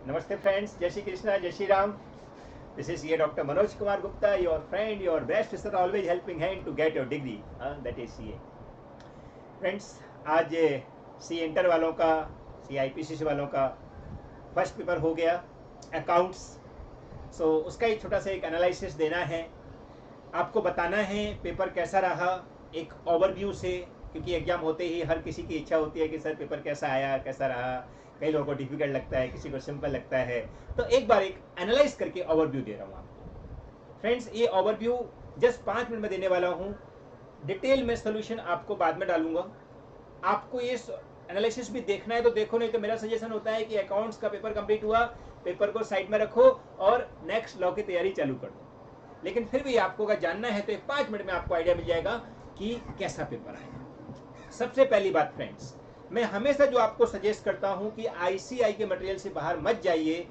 Namaste friends, Jai Shri Krishna, Jai Shri Ram. This is here Dr. Manoj Kumar Gupta, your friend, your best sister, always helping hand to get your degree. That is CA. Friends, आज C inter वालों का, सी IPCC वालों का first paper हो गया, accounts. सो उसका एक छोटा सा एक एनालिसिस देना है, आपको बताना है पेपर कैसा रहा एक ओवरव्यू से, क्योंकि एग्जाम होते ही हर किसी की इच्छा होती है कि सर पेपर कैसा आया, कैसा रहा. कई लोगों को डिफिकल्ट लगता है, किसी को सिंपल लगता है. तो एक बार एक एनालाइज करके ओवरव्यू दे रहा हूँ आपको. फ्रेंड्स, ये ओवरव्यू जस्ट 5 मिनट में देने वाला हूँ. डिटेल में सोल्यूशन आपको बाद में डालूंगा. आपको ये एनालिसिस भी देखना है तो देखो, नहीं तो मेरा सजेशन होता है कि अकाउंट्स का पेपर कंप्लीट हुआ, पेपर को साइड में रखो और नेक्स्ट लॉ की तैयारी चालू कर दो. लेकिन फिर भी आपको अगर जानना है तो 5 मिनट में आपको आइडिया मिल जाएगा कि कैसा पेपर आएगा. सबसे पहली बात फ्रेंड्स, मैं हमेशा जो आपको सजेस्ट करता हूं कि आईसीआई के मटेरियल से बाहर मत जाइए.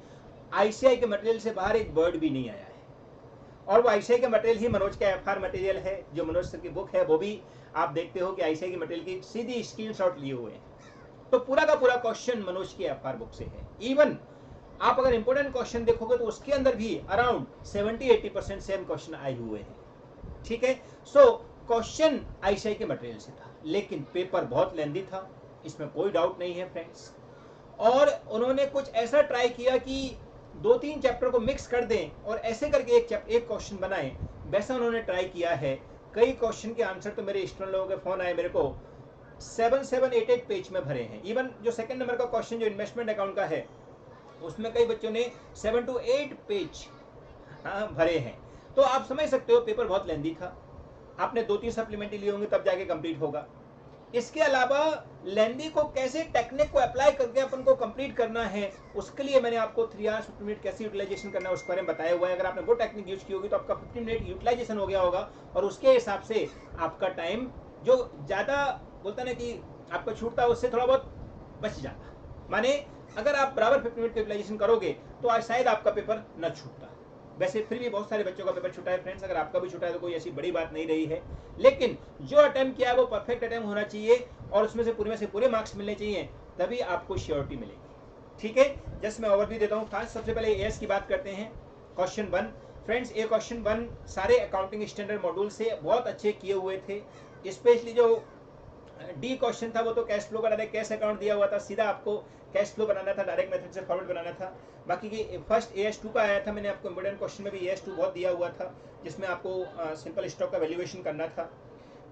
आईसीआई के मटेरियल से बाहर एक वर्ड भी नहीं आया है, और वो आईसीआई का मटेरियल ही मनोज का एफआर मटेरियल है. जो मनोज सर की बुक है वो भी आप देखते हो कि आईसीआई के मटेरियल की सीधी स्क्रीनशॉट लिए हुए हैं. तो पूरा का पूरा क्वेश्चन मनोज की एफआर बुक से है. इवन आप अगर इंपोर्टेंट क्वेश्चन देखोगे तो उसके अंदर भी अराउंड 70-80% सेम क्वेश्चन आए हुए हैं. ठीक है. सो क्वेश्चन आईसीआई के मटेरियल से था, लेकिन पेपर बहुत लेंदी था, इसमें कोई डाउट नहीं है फ्रेंड्स. और उन्होंने कुछ ऐसा ट्राई किया कि 2-3 चैप्टर को मिक्स कर दें और ऐसे करके एक क्वेश्चन बनाएं. वैसा उन्होंने ट्राई किया है. कई क्वेश्चन के आंसर तो मेरे स्टूडेंट लोगों के फोन आए मेरे को 7-8 पेज में भरे हैं. इवन जो सेकंड नंबर का क्वेश्चन जो इन्वेस्टमेंट अकाउंट का है, उसमें कई बच्चों ने 7 to 8 पेज भरे हैं. तो आप समझ सकते हो पेपर बहुत लेंदी था. आपने 2-3 सप्लीमेंट्री लिए होंगे तब जाके कंप्लीट होगा. इसके अलावा लेंदी को कैसे टेक्निक को अप्लाई करके अपन को कंप्लीट करना है, उसके लिए मैंने आपको 3 आवर्स 50 मिनट कैसे यूटिलाइजेशन करना है उसके बारे में बताया हुआ है. अगर आपने वो टेक्निक यूज की होगी तो आपका 15 मिनट यूटिलाइजेशन हो गया होगा, और उसके हिसाब से आपका टाइम जो ज़्यादा बोलता ना कि आपका छूटता है उससे थोड़ा बहुत बच जाता. माने अगर आप बराबर 50 मिनट यूटिलाइजेशन करोगे तो आज शायद आपका पेपर न छूटता. वैसे फिर भी बहुत सारे बच्चों का पेपर छूटा है फ्रेंड्स. अगर आपका भी छूटा है तो कोई ऐसी बड़ी बात नहीं रही है, लेकिन जो अटेम्प्ट किया है वो परफेक्ट अटेम्प्ट होना चाहिए और उसमें से पूरे मार्क्स मिलने चाहिए, तभी आपको श्योरिटी मिलेगी. ठीक है. जस्ट मैं ओवरव्यू देता हूँ फास्ट. सबसे पहले एएस की बात करते हैं. क्वेश्चन 1 फ्रेंड्स, ये क्वेश्चन 1 सारे अकाउंटिंग स्टैंडर्ड मॉड्यूल से बहुत अच्छे किए हुए थे. स्पेशली जो डी क्वेश्चन था वो तो कैश फ्लो का डायरेक्ट कैश अकाउंट दिया हुआ था, सीधा आपको कैश फ्लो बनाना था, डायरेक्ट मेथड से फॉर्मेट बनाना था. बाकी की फर्स्ट AS2 का आया था, मैंने आपको इंपोर्टेंट क्वेश्चन में भी AS2 बहुत दिया हुआ था, जिसमें आपको सिंपल स्टॉक का वैल्यूएशन करना था.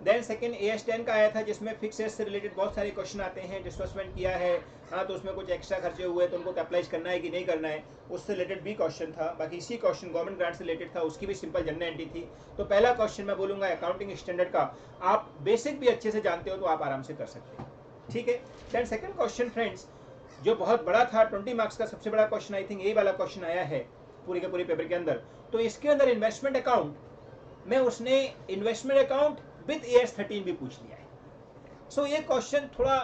देन सेकंड AS10 का आया था, जिसमें फिक्स एस से रिलेटेड बहुत सारे क्वेश्चन आते हैं. डिस्बर्समेंट किया है, हाँ, तो उसमें कुछ एक्स्ट्रा खर्चे हुए तो उनको कैपिटलाइज करना है कि नहीं करना है, उससे रिलेटेड भी क्वेश्चन था. बाकी इसी क्वेश्चन गवर्नमेंट ग्रांट से रिलेटेड था, उसकी भी सिंपल जनरल एंट्री थी. तो पहला क्वेश्चन मैं बोलूँगा अकाउंटिंग स्टैंडर्ड का, आप बेसिक भी अच्छे से जानते हो तो आप आराम से कर सकते हो. ठीक है. देन सेकंड क्वेश्चन फ्रेंड्स, जो बहुत बड़ा था, 20 मार्क्स का सबसे बड़ा क्वेश्चन, आई थिंक यही वाला क्वेश्चन आया है पूरे के पूरे पेपर के अंदर. तो इसके अंदर इन्वेस्टमेंट अकाउंट में उसने इन्वेस्टमेंट अकाउंट विद AS13 भी पूछ लिया है. सो ये क्वेश्चन थोड़ा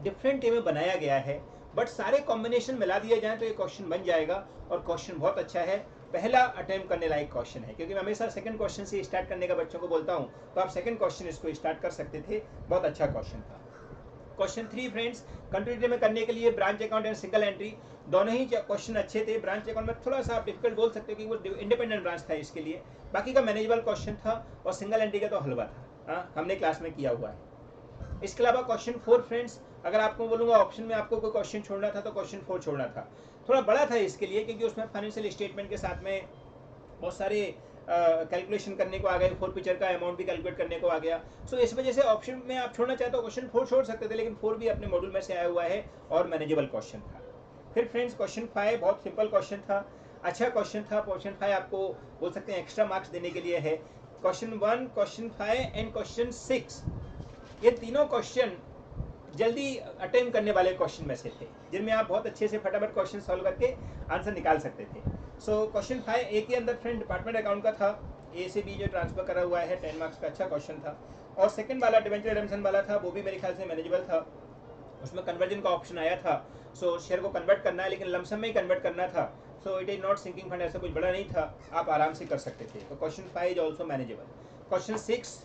डिफरेंट वे में बनाया गया है, बट सारे कॉम्बिनेशन मिला दिए जाए तो ये क्वेश्चन बन जाएगा. और क्वेश्चन बहुत अच्छा है, पहला अटेम्प्ट करने लायक क्वेश्चन है, क्योंकि मैं हमेशा सेकंड क्वेश्चन से स्टार्ट करने का बच्चों को बोलता हूँ, तो आप सेकंड क्वेश्चन इसको स्टार्ट कर सकते थे. बहुत अच्छा क्वेश्चन था. क्वेश्चन 3 फ्रेंड्स, कंटिन्यूटी में करने के लिए branch account and single entry, दोनों ही क्वेश्चन अच्छे थे. ब्रांच अकाउंट में थोड़ा सा आप डिफिकल्ट बोल सकते हो कि वो इंडिपेंडेंट ब्रांच था इसके लिए, बाकी का मैनेजेबल क्वेश्चन था. और सिंगल एंट्री का तो हलवा था, हमने क्लास में किया हुआ है. इसके अलावा क्वेश्चन 4 फ्रेंड्स, अगर आपको बोलूँगा ऑप्शन में आपको कोई क्वेश्चन छोड़ना था तो क्वेश्चन 4 छोड़ना था. थोड़ा बड़ा था इसके लिए, क्योंकि उसमें फाइनेंशियल स्टेटमेंट के साथ में बहुत सारे कैलकुलेशन करने को आ गए, 4 पिक्चर का अमाउंट भी कैलकुलेट करने को आ गया. सो इस वजह से ऑप्शन में आप छोड़ना चाहते हो क्वेश्चन 4 छोड़ सकते थे, लेकिन 4 भी अपने मॉड्यूल में से आया हुआ है और मैनेजेबल क्वेश्चन था. फिर फ्रेंड्स क्वेश्चन 5 बहुत सिंपल क्वेश्चन था, अच्छा क्वेश्चन था. क्वेश्चन 5 आपको बोल सकते हैं एक्स्ट्रा मार्क्स देने के लिए है. क्वेश्चन 1, क्वेश्चन 5 एंड क्वेश्चन 6, ये तीनों क्वेश्चन जल्दी अटेम्प्ट करने वाले क्वेश्चन में से थे, जिनमें आप बहुत अच्छे से फटाफट क्वेश्चन सॉल्व करके आंसर निकाल सकते थे. सो क्वेश्चन 5 ए के अंदर फ्रेंड डिपार्टमेंट अकाउंट का था, A से B जो ट्रांसफर करा हुआ है, 10 मार्क्स का अच्छा क्वेश्चन था. और सेकंड वाला डिवेंचर रिडेम्पशन वाला था, वो भी मेरे ख्याल से मैनेजेबल था. उसमें कन्वर्जन का ऑप्शन आया था. सो शेयर को कन्वर्ट करना है, लेकिन लमसम में ही कन्वर्ट करना था. So it is not sinking fund, ऐसा कुछ बड़ा नहीं था, आप आराम से कर सकते थे. तो question 5 is also manageable. Question 6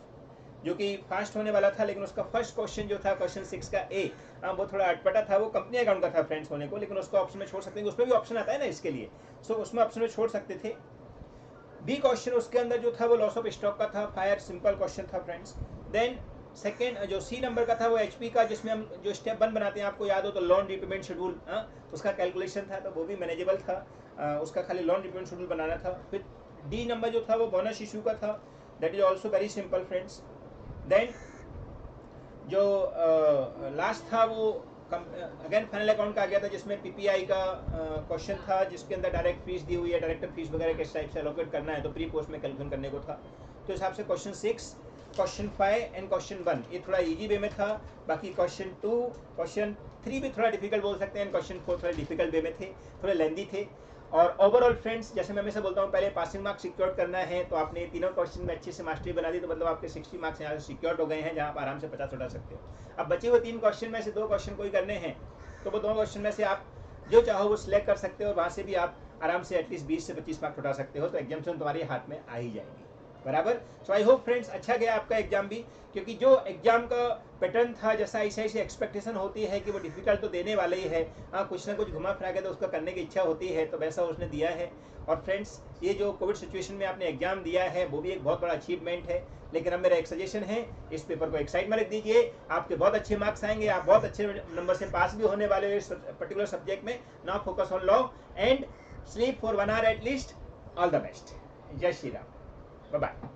जो कि फास्ट होने वाला था, लेकिन उसका फर्स्ट क्वेश्चन जो था क्वेश्चन 6 का ए, वो थोड़ा अटपटा था, वो कंपनी अकाउंट का था फ्रेंड्स होने को, लेकिन उसको ऑप्शन में छोड़ सकते हैं, उसमें भी ऑप्शन आता है ना इसके लिए, सो उसमें ऑप्शन में छोड़ सकते थे। बी क्वेश्चन उसके अंदर जो था वो लॉस ऑफ स्टॉक का था, फायर सिंपल क्वेश्चन था फ्रेंड्स। देन सेकेंड जो सी नंबर का था वो एचपी का, जिसमें हम जो स्टेप 1 बनाते हैं, आपको याद हो तो लोन रिपेमेंट शेड्यूल, उसका कैलकुलेशन था, तो वो भी मैनेजेबल था, उसका खाली लोन रिपेमेंट शेड्यूल बनाना था। फिर डी नंबर जो था वो बोनस इशू का था, that is also very simple friends. Then जो लास्ट था वो अगेन फाइनल अकाउंट का आ गया था, जिसमें पीपीआई का क्वेश्चन था, जिसके अंदर डायरेक्ट फीस दी हुई है, डायरेक्टर फीस वगैरह किस टाइप से एलोकेट करना है, तो प्री पोस्ट में कैलकुलेशन करने को था। तो हिसाब से क्वेश्चन 6, क्वेश्चन 5 एंड क्वेश्चन 1 ये थोड़ा इजी वे में था। बाकी क्वेश्चन 2, क्वेश्चन 3 भी थोड़ा डिफिकल्ट बोल सकते हैं, क्वेश्चन 4 थोड़ा डिफिकल्ट वे में थे, थोड़े लेंदी थे। और ओवरऑल फ्रेंड्स, जैसे मैं हमेशा बोलता हूँ, पहले पासिंग मार्क्स सिक्योर करना है, तो आपने तीनों क्वेश्चन में अच्छे से मास्टरी बना दी, तो मतलब आपके 60 मार्क्स यहाँ से सिक्योर हो गए हैं, जहाँ आप आराम से 50 उठा सकते हो। अब बचे हुए 3 क्वेश्चन में से 2 क्वेश्चन कोई करने हैं, तो वो 2 क्वेश्चन में से आप जो चाहो वो सिलेक्ट कर सकते हो, और वहाँ से भी आप आराम से एटलीस्ट 20 से 25 मार्क्स उठा सकते हो, तो एग्जाम्शन तुम्हारे हाथ में आ ही जाएगी, बराबर। सो आई होप फ्रेंड्स अच्छा गया आपका एग्जाम भी, क्योंकि जो एग्जाम का पैटर्न था, जैसा ऐसी एक्सपेक्टेशन होती है कि वो डिफिकल्ट तो देने वाला ही है, कुछ ना कुछ घुमा फिरा के तो उसका करने की इच्छा होती है, तो वैसा उसने दिया है। और फ्रेंड्स, ये जो कोविड सिचुएशन में आपने एग्जाम दिया है, वो भी एक बहुत बड़ा अचीवमेंट है। लेकिन अब मेरा एक सजेशन है, इस पेपर को एक साइड में रख दीजिए, आपके बहुत अच्छे मार्क्स आएंगे, आप बहुत अच्छे नंबर से पास भी होने वाले हो इस पर्टिकुलर सब्जेक्ट में। Now focus on law and sleep for 1 hour at least. All the best. जय श्री राम। Bye bye.